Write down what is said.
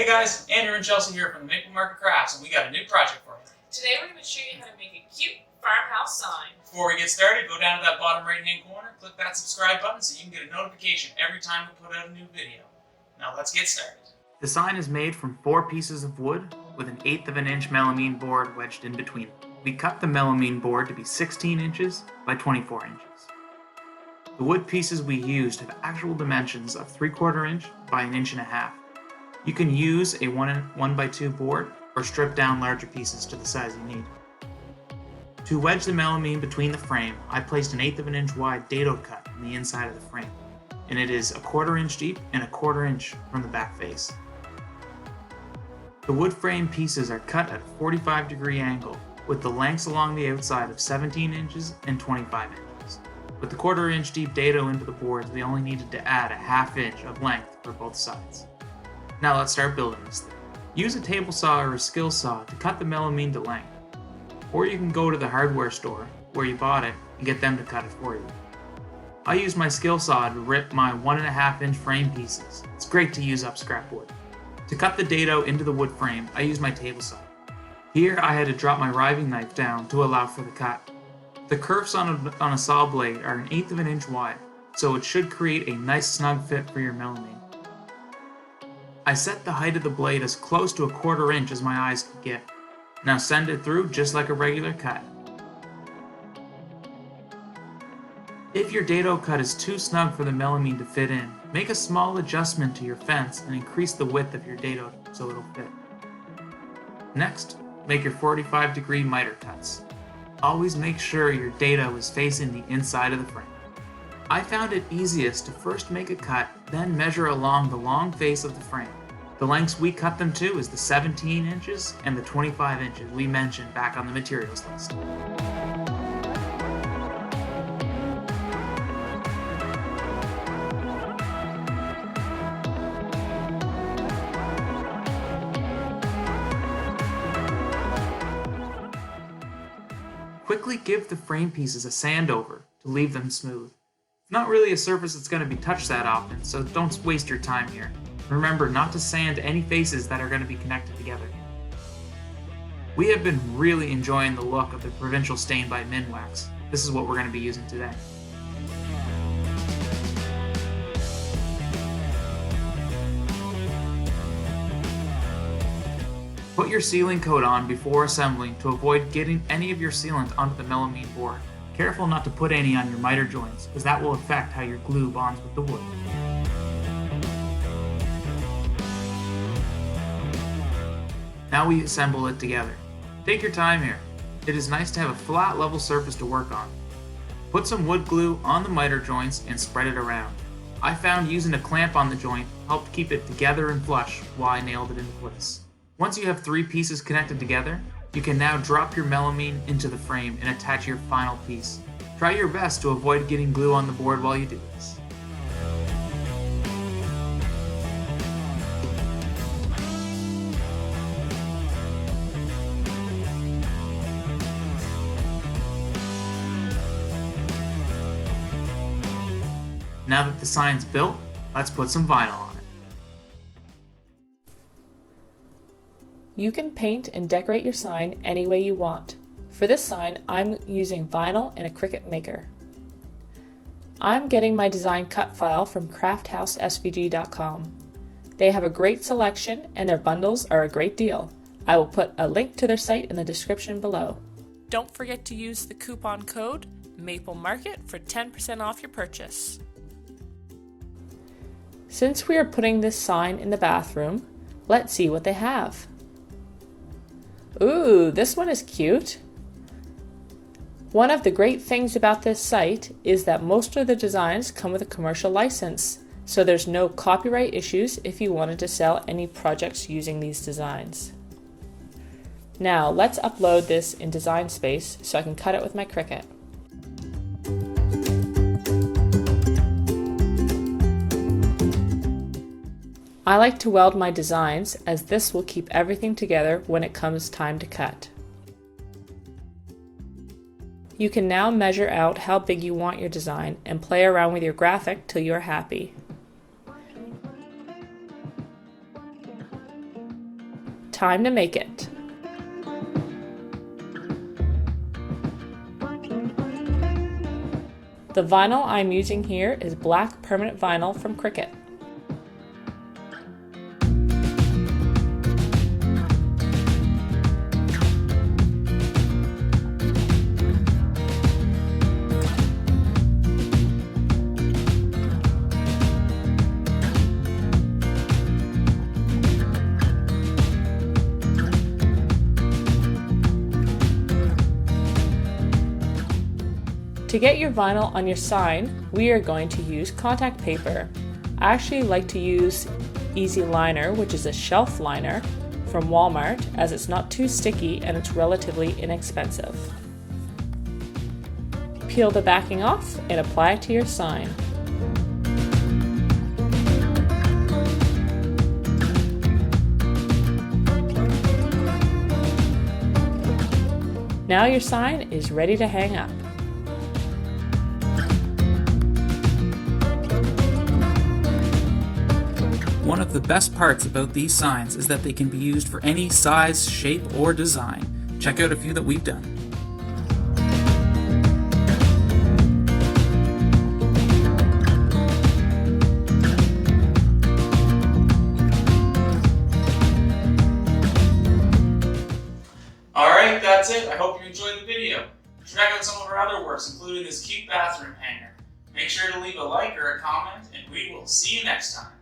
Hey guys, Andrew and Chelsea here from the Maple Market Crafts, and we got a new project for you. Today we're going to show you how to make a cute farmhouse sign. Before we get started, go down to that bottom right hand corner, click that subscribe button so you can get a notification every time we put out a new video. Now let's get started. The sign is made from 4 pieces of wood with an 1/8 of an inch melamine board wedged in between. We cut the melamine board to be 16 inches by 24 inches. The wood pieces we used have actual dimensions of 3/4 inch by 1.5 inches. You can use a 1x2 board or strip down larger pieces to the size you need. To wedge the melamine between the frame, I placed an 1/8 of an inch wide dado cut in the inside of the frame, and it is 1/4 inch deep and 1/4 inch from the back face. The wood frame pieces are cut at a 45-degree angle, with the lengths along the outside of 17 inches and 25 inches. With the 1/4 inch deep dado into the boards, we only needed to add a 1/2 inch of length for both sides. Now let's start building this thing. Use a table saw or a skill saw to cut the melamine to length, or you can go to the hardware store where you bought it and get them to cut it for you. I used my skill saw to rip my 1.5 inch frame pieces. It's great to use up scrap wood. To cut the dado into the wood frame, I used my table saw. Here I had to drop my riving knife down to allow for the cut. The curves on a saw blade are 1/8 of an inch wide, so it should create a nice snug fit for your melamine. I set the height of the blade as close to 1/4 inch as my eyes could get. Now send it through just like a regular cut. If your dado cut is too snug for the melamine to fit in, make a small adjustment to your fence and increase the width of your dado so it'll fit. Next, make your 45-degree miter cuts. Always make sure your dado is facing the inside of the frame. I found it easiest to first make a cut, then measure along the long face of the frame. The lengths we cut them to is the 17 inches and the 25 inches we mentioned back on the materials list. Quickly give the frame pieces a sand over to leave them smooth. It's not really a surface that's going to be touched that often, so don't waste your time here. Remember not to sand any faces that are going to be connected together. We have been really enjoying the look of the Provincial stain by Minwax. This is what we're going to be using today. Put your sealing coat on before assembling to avoid getting any of your sealant onto the melamine board. Careful not to put any on your miter joints, as that will affect how your glue bonds with the wood. Now we assemble it together. Take your time here. It is nice to have a flat level surface to work on. Put some wood glue on the miter joints and spread it around. I found using a clamp on the joint helped keep it together and flush while I nailed it into place. Once you have 3 pieces connected together, you can now drop your melamine into the frame and attach your final piece. Try your best to avoid getting glue on the board while you do this. Now that the sign's built, let's put some vinyl on it. You can paint and decorate your sign any way you want. For this sign, I'm using vinyl and a Cricut maker. I'm getting my design cut file from crafthousesvg.com. They have a great selection and their bundles are a great deal. I will put a link to their site in the description below. Don't forget to use the coupon code MAPLEMARKET for 10% off your purchase. Since we are putting this sign in the bathroom, let's see what they have. Ooh, this one is cute. One of the great things about this site is that most of the designs come with a commercial license, so there's no copyright issues if you wanted to sell any projects using these designs. Now let's upload this in Design Space so I can cut it with my Cricut. I like to weld my designs as this will keep everything together when it comes time to cut. You can now measure out how big you want your design and play around with your graphic till you are happy. Time to make it. The vinyl I'm using here is black permanent vinyl from Cricut. To get your vinyl on your sign, we are going to use contact paper. I actually like to use Easy Liner, which is a shelf liner from Walmart, as it's not too sticky and it's relatively inexpensive. Peel the backing off and apply it to your sign. Now your sign is ready to hang up. One of the best parts about these signs is that they can be used for any size, shape, or design. Check out a few that we've done. Alright, that's it. I hope you enjoyed the video. Check out some of our other works, including this cute bathroom hanger. Make sure to leave a like or a comment, and we will see you next time.